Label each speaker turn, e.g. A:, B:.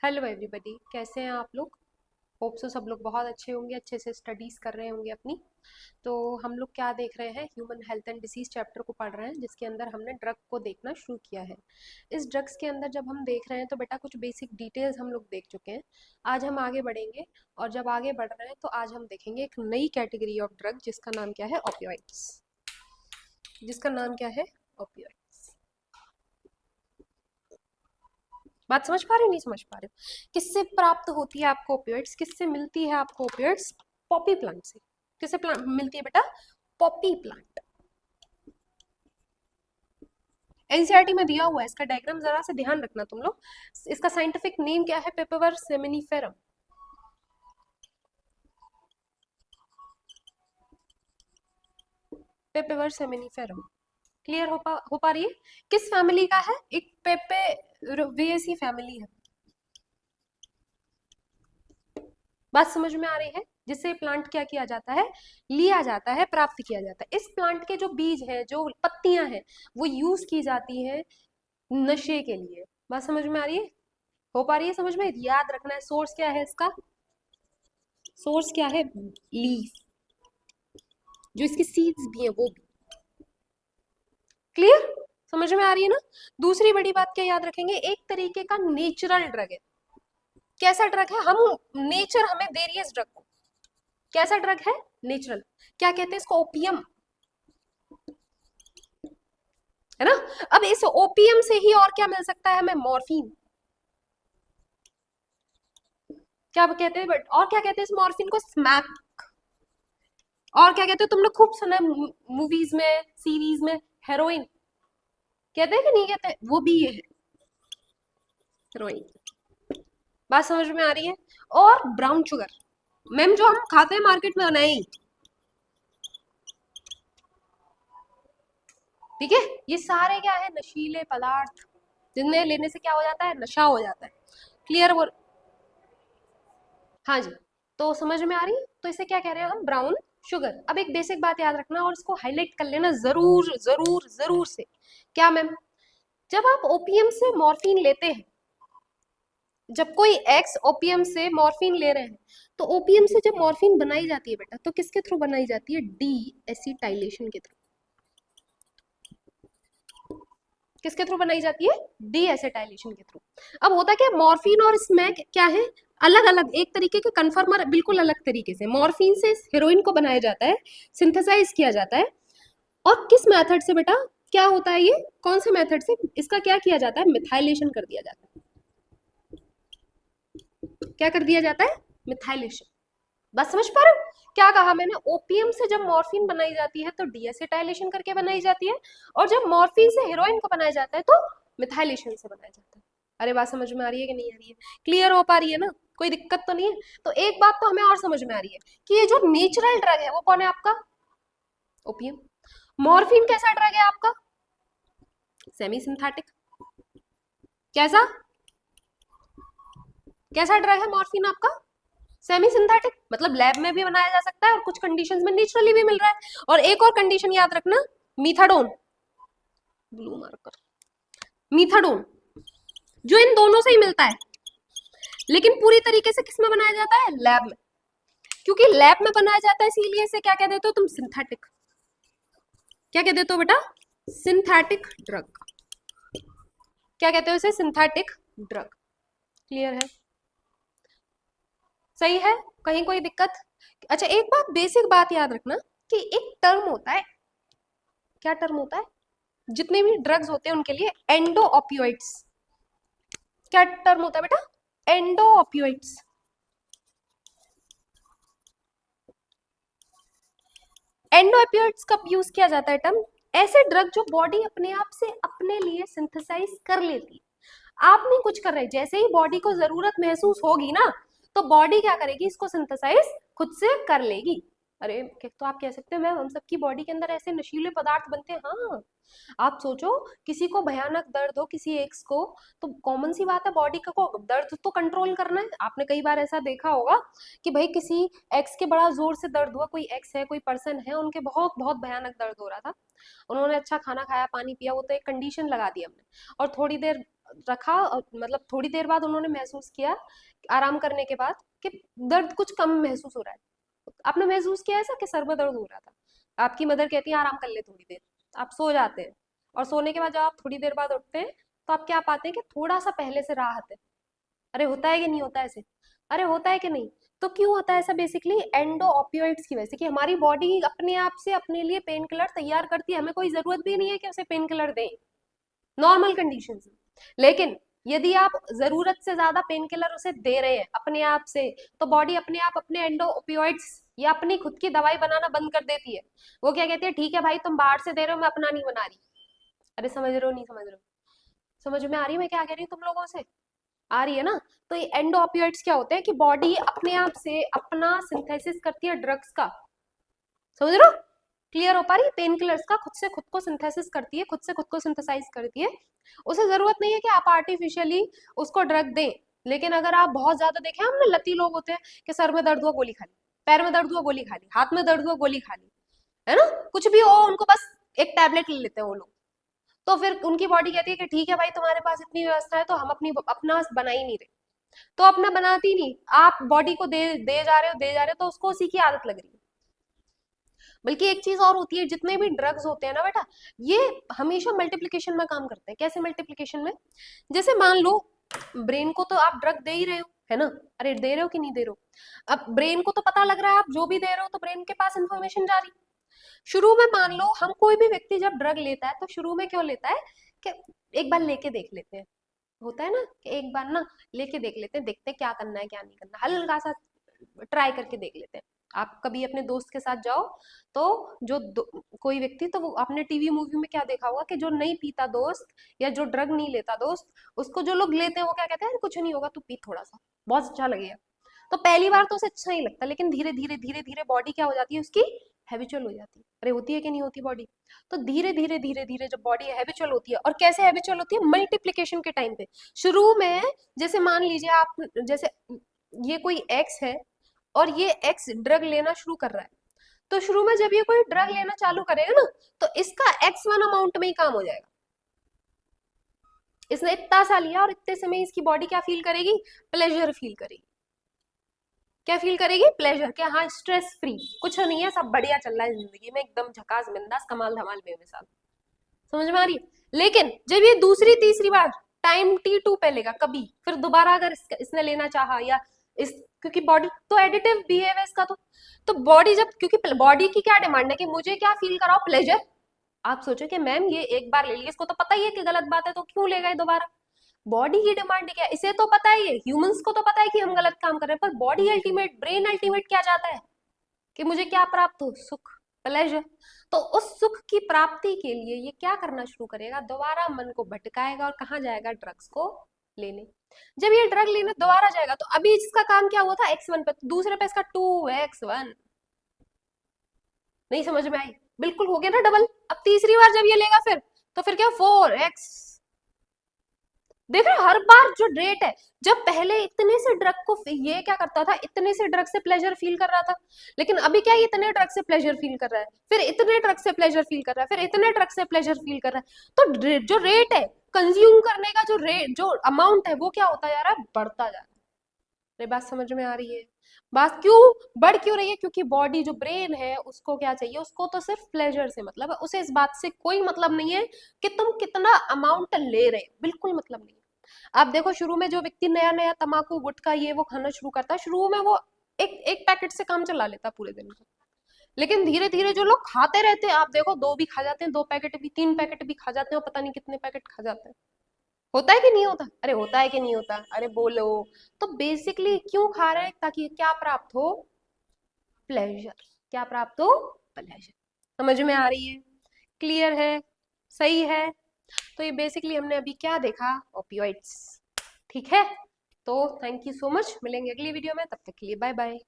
A: Hello everybody, कैसे हैं आप लोग। होप सो सब लोग बहुत अच्छे होंगे, अच्छे से स्टडीज़ कर रहे होंगे अपनी। तो हम लोग क्या देख रहे हैं, human health and disease chapter को पढ़ रहे हैं, जिसके अंदर हमने ड्रग को देखना शुरू किया है। इस ड्रग्स के अंदर जब हम देख रहे हैं तो बेटा कुछ बेसिक डिटेल्स हम लोग देख चुके हैं। आज हम आगे बढ़ेंगे, और जब आगे बढ़ रहे हैं तो आज हम देखेंगे एक नई कैटेगरी ऑफ ड्रग जिसका नाम क्या है, ओपियोइड्स। जिसका नाम क्या है, ओपियोइड्स। बात समझ पा रहे हो, नहीं समझ पा रहे हो। किससे प्राप्त होती है आपको ओपियोइड्स, किससे मिलती है आपको ओपियोइड्स? पॉपी प्लांट से। किससे प्लांट मिलती है बेटा? Poppy plant. एनसीईआरटी में दिया हुआ है, इसका डायग्राम जरा से ध्यान रखना तुम लोग। इसका साइंटिफिक नेम क्या है? पेपरवर सेमिनिफेरम। पेपरवर सेमिनिफेरम। क्लियर हो पा रही है? किस फैमिली का है? एक पेपेवेसी फैमिली है। बात समझ में आ रही है? जिससे प्लांट क्या किया जाता है, लिया जाता है, प्राप्त किया जाता है। इस प्लांट के जो बीज हैं, जो पत्तियां हैं, वो यूज की जाती हैं नशे के लिए। बात समझ में आ रही है? हो पा रही है समझ में? याद रखना है सोर्स क्या है इसका। सोर्स क्या है? लीफ। जो इसकी सीड्स भी है वो भी। क्लियर? समझ में आ रही है ना? दूसरी बड़ी बात क्या याद रखेंगे, एक तरीके का नेचुरल ड्रग है। कैसा ड्रग है? हम नेचर हमें दे रही है इस ड्रग को। कैसा ड्रग है? नेचुरल। क्या कहते हैं इसको? ओपियम, है ना। अब इस ओपियम से ही और क्या मिल सकता है हमें? मॉर्फिन। क्या कहते हैं बट, और क्या कहते हैं इस मॉर्फिन को? स्मैक। और क्या कहते हो? तुम लोग खूब सुना मूवीज में, सीरीज में, हेरोइन। कहते हैं कि नहीं कहते? वो भी ये है, हेरोइन। बात समझ में आ रही है? और ब्राउन शुगर, मैम जो हम खाते हैं मार्केट में, नहीं। ठीक है, ये सारे क्या है? नशीले पदार्थ, जिन्हें लेने से क्या हो जाता है? नशा हो जाता है। क्लियर? वो हाँ जी। तो समझ में आ रही है? तो इसे क्या कह रहे हैं हम? Brown sugar. अब एक बेसिक बात याद रखना और इसको हाईलाइट कर लेना जरूर जरूर जरूर से। क्या मैम? जब आप ओपीएम से मॉर्फिन लेते हैं, जब कोई एक्स ओपीएम से मॉर्फिन ले रहे हैं, तो ओपीएम से जब मॉर्फिन बनाई जाती है बेटा, तो किसके थ्रू बनाई जाती है? डी एसिटाइलेशन के थ्रू। किसके थ्रू बनाई जाती है? डी एसिटाइलेशन के थ्रू। अब होता क्या है, मॉर्फिन और स्मैक क्या है? अलग अलग, एक तरीके के कन्फर्मर, बिल्कुल अलग तरीके से। मॉर्फिन से हेरोइन को बनाया जाता है, सिंथेसाइज किया जाता है। और किस मेथड से बेटा? क्या होता है ये? कौन से मेथड से इसका क्या किया जाता है? मिथाइलेशन कर दिया जाता है। क्या कर दिया जाता है? मिथाइलेशन। बस समझ पा रहे हो? क्या कहा मैंने? ओपीएम से जब मॉर्फिन बनाई जाती है तो डीएसिटाइलेशन करके बनाई जाती है, और जब मॉर्फिन से हेरोइन को बनाया जाता है तो मिथाइलेशन से बनाया जाता है। अरे बात समझ में आ रही है कि नहीं आ रही है? क्लियर हो पा रही है ना? कोई दिक्कत तो नहीं है? तो एक बात तो हमें और समझ में आ रही है कि ये जो नेचुरल ड्रग है वो कौन है आपका? ओपीएम। मॉर्फिन कैसा ड्रग है आपका? Semi synthetic. कैसा? कैसा ड्रग है मॉर्फिन आपका? Semi synthetic. मतलब लैब में भी बनाया जा सकता है और कुछ कंडीशंस में नेचुरली भी मिल रहा है। और एक और कंडीशन याद रखना, मीथाडोन। Blue marker. मीथाडोन जो इन दोनों से ही मिलता है, लेकिन पूरी तरीके से किसमें बनाया जाता है? लैब में। क्योंकि लैब में बनाया जाता है, इसीलिए इसे क्या कह देते हो तुम? सिंथेटिक। क्या कह देते हो बेटा? Synthetic drug. क्या कहते हो इसे? Synthetic drug. क्लियर है? सही है? कहीं कोई दिक्कत? अच्छा, एक बात, बेसिक बात याद रखना कि एक टर्म होता है। क्या टर्म होता है? जितने भी ड्रग्स होते हैं उनके लिए एंडो ऑपियोइड्स। क्या टर्म होता है बेटा? एंडो ऑपियोइड्स। एंडो ऑपियोइड्स कब यूज किया जाता है टर्म? ऐसे ड्रग जो बॉडी अपने आप से अपने लिए सिंथेसाइज कर लेती है। आप नहीं कुछ कर रहे, जैसे ही बॉडी को जरूरत महसूस होगी ना, तो बॉडी क्या करेगी? इसको सिंथेसाइज खुद से कर लेगी। अरे तो आप कह सकते हो मैम हम सबकी बॉडी के अंदर ऐसे नशीले पदार्थ बनते हैं। हाँ, आप सोचो, किसी को भयानक दर्द हो, किसी एक्स को, तो कॉमन सी बात है बॉडी को दर्द तो कंट्रोल करना है। आपने कई बार ऐसा देखा होगा कि भाई किसी एक्स के बड़ा जोर से दर्द हुआ, कोई एक्स है, कोई पर्सन है, उनके बहुत बहुत भयानक दर्द हो रहा था, उन्होंने अच्छा खाना खाया, पानी पिया, वो तो एक कंडीशन लगा दी हमने, और थोड़ी देर रखा और मतलब थोड़ी देर बाद उन्होंने महसूस किया आराम करने के बाद कि दर्द कुछ कम महसूस हो रहा है। आपने महसूस किया ऐसा कि सर में दर्द हो रहा था, आपकी मदर कहती है आराम कर ले थोड़ी देर, आप सो जाते हैं और सोने के बाद जब आप थोड़ी देर बाद उठते हैं तो आप क्या पाते हैं कि थोड़ा सा पहले से राहत है। अरे होता है कि नहीं होता ऐसे? अरे होता है कि नहीं? तो क्यों होता है ऐसा? बेसिकली एंडो ऑपियोइड्स की वजह से, कि हमारी बॉडी अपने आप से अपने लिए पेन किलर तैयार करती है, हमें कोई जरूरत भी नहीं है कि उसे पेन किलर दें नॉर्मल कंडीशन में। लेकिन यदि आप जरूरत से ज्यादा पेन किलर उसे दे रहे हैं अपने आप से, तो बॉडी अपने आप अपने एंडो ओपियोइड्स या अपनी खुद की दवाई बनाना बंद कर देती है। वो क्या कहती है, ठीक है भाई तुम बाहर से दे रहे हो, मैं अपना नहीं बना रही। अरे समझ रहे हो नहीं समझ रहे हो? समझ में आ रही है मैं क्या कह रही हूँ तुम लोगों से? आ रही है ना? तो ये एंडो ओपियोइड्स क्या होते हैं कि बॉडी अपने आप से अपना सिंथेसिस करती है ड्रग्स का। समझ रहे हो? क्लियर हो पा रही है? पेन किलर्स का खुद से खुद को सिंथेसिस करती है, खुद से खुद को सिंथेसाइज करती है। उसे जरूरत नहीं है कि आप आर्टिफिशियली उसको ड्रग दें। लेकिन अगर आप बहुत ज्यादा देखें, हमने लती लोग होते हैं कि सर में दर्द हुआ गोली खा ली, पैर में दर्द हुआ गोली खा ली, हाथ में दर्द हुआ गोली खा ली, है ना? कुछ भी हो उनको बस एक टैबलेट ले लेते हैं वो लोग। तो फिर उनकी बॉडी कहती है कि ठीक है भाई तुम्हारे पास इतनी व्यवस्था है तो हम अपना बना ही नहीं रहे। तो अपना बनाती नहीं, आप बॉडी को दे दे जा रहे हो दे जा रहे हो, तो उसको उसी की आदत लग रही है। बल्कि एक चीज और होती है, जितने भी ड्रग्स होते हैं ना बेटा, ये हमेशा मल्टीप्लिकेशन में काम करते हैं। कैसे मल्टीप्लिकेशन में? जैसे मान लो ब्रेन को तो आप ड्रग दे ही रहे हो, है ना? अरे दे रहे हो कि नहीं दे रहे हो? अब ब्रेन को तो पता लग रहा है आप जो भी दे रहे हो, तो ब्रेन के पास इंफॉर्मेशन जा रही। शुरू में मान लो हम कोई भी व्यक्ति जब ड्रग लेता है तो शुरू में क्यों लेता है कि एक बार लेके देख लेते हैं, होता है ना कि एक बार ना लेके देख लेते हैं, देखते हैं क्या करना है क्या नहीं करना, हल्का सा ट्राई करके देख लेते हैं। आप कभी अपने दोस्त के साथ जाओ तो कोई व्यक्ति, तो वो आपने टीवी मूवी में क्या देखा होगा कि जो नहीं पीता दोस्त या जो ड्रग नहीं लेता दोस्त, उसको जो लोग लेते हैं वो क्या कहते हैं, कुछ नहीं होगा तू पी थोड़ा सा, बहुत अच्छा लगेगा। तो पहली बार तो उसे अच्छा नहीं लगता, लेकिन धीरे धीरे धीरे धीरे बॉडी क्या हो जाती है उसकी, हैबिचुअल हो जाती है। अरे होती है कि नहीं होती बॉडी? तो धीरे धीरे धीरे धीरे जब बॉडी हैबिचुअल होती है, और कैसे हैबिचुअल होती है, मल्टीप्लिकेशन के टाइम पे। शुरू में जैसे मान लीजिए आप, जैसे ये कोई एक्स है और ये एक्स ड्रग लेना शुरू कर रहा है, तो शुरू में जब ये कोई ड्रग लेना चालू करेगा ना, तो इसका x1 अमाउंट में ही काम हो जाएगा। इसने इतना सा लिया और इतने समय इसकी बॉडी क्या फील करेगी, प्लेजर फील करेगी। क्या फील करेगी, प्लेजर। क्या? हाँ, स्ट्रेस फ्री, कुछ नहीं है, सब बढ़िया चल रहा है जिंदगी में, एकदम झकास बिंदास कमाल धमाल बेमिसाल। समझ में आ रही है? लेकिन जब ये दूसरी तीसरी बार टाइम T2 पे लेगा कभी, फिर दोबारा अगर इसने लेना चाहा, या इस, क्योंकि बॉडी तो एडिटिव बिहेव है इसका, तो बॉडी जब, क्योंकि बॉडी की क्या डिमांड है कि मुझे क्या फील कराओ, प्लेजर। आप सोचो कि मैम ये एक बार ले लिया, इसको तो पता ही है कि गलत बात है, तो क्यों लेगा ये दोबारा? बॉडी की डिमांड क्या है, इसे तो पता ही है, ह्यूमंस को तो पता है कि हम गलत काम कर रहे हैं, पर बॉडी अल्टीमेट, ब्रेन अल्टीमेट क्या चाहता है कि मुझे क्या प्राप्त हो, सुख, प्लेजर। तो उस सुख की प्राप्ति के लिए ये क्या करना शुरू करेगा, दोबारा मन को भटकाएगा और कहाँ जाएगा, ड्रग्स को लेने। जब ये ड्रग लेने दोबारा जाएगा, तो अभी इसका काम क्या हुआ था, x1 पे, दूसरे पे इसका 2x1। नहीं समझ में आई? बिल्कुल हो गया ना डबल। अब तीसरी बार जब ये लेगा फिर, तो फिर क्या, 4x। देख रहे हो, हर बार जो रेट है, जब पहले इतने से ड्रग को ये क्या करता था, इतने से ड्रग से प्लेजर फील कर रहा था, लेकिन अभी क्या, इतने ड्रग से प्लेजर फील कर रहा है, फिर इतने ड्रग से प्लेजर फील कर रहा है, फिर इतने ड्रग से प्लेजर फील कर रहा है। तो जो रेट है कंज्यूम करने का, जो रेट, जो अमाउंट है, वो क्या होता जा रहा है, बढ़ता जा रहा है। ये बात समझ में आ रही है? बात क्यों बढ़ क्यों रही है? क्योंकि बॉडी, जो ब्रेन है, उसको क्या चाहिए, उसको तो सिर्फ प्लेजर से मतलब है, उसे इस बात से कोई मतलब नहीं है कि तुम कितना अमाउंट ले रहे हो, बिल्कुल मतलब नहीं है। आप देखो, शुरू में जो व्यक्ति नया नया तम्बाकू गुटखा ये वो खाना शुरू करता है, शुरू में वो एक एक पैकेट से काम चला लेता पूरे दिन का। लेकिन धीरे धीरे जो लोग खाते रहते हैं, आप देखो, 2 भी खा जाते हैं, 2 पैकेट भी, 3 पैकेट भी खा जाते हैं, और पता नहीं कितने पैकेट खा जाते हैं। होता है कि नहीं होता? अरे होता है कि नहीं होता? अरे बोलो। तो बेसिकली क्यों खा रहे हैं, ताकि क्या प्राप्त हो, प्लेजर। क्या प्राप्त हो, प्लेजर। समझ में आ रही है? क्लियर है? सही है? तो ये बेसिकली हमने अभी क्या देखा, ओपियोइड्स। ठीक है? तो थैंक यू सो मच, मिलेंगे अगली वीडियो में, तब तक के लिए बाय बाय।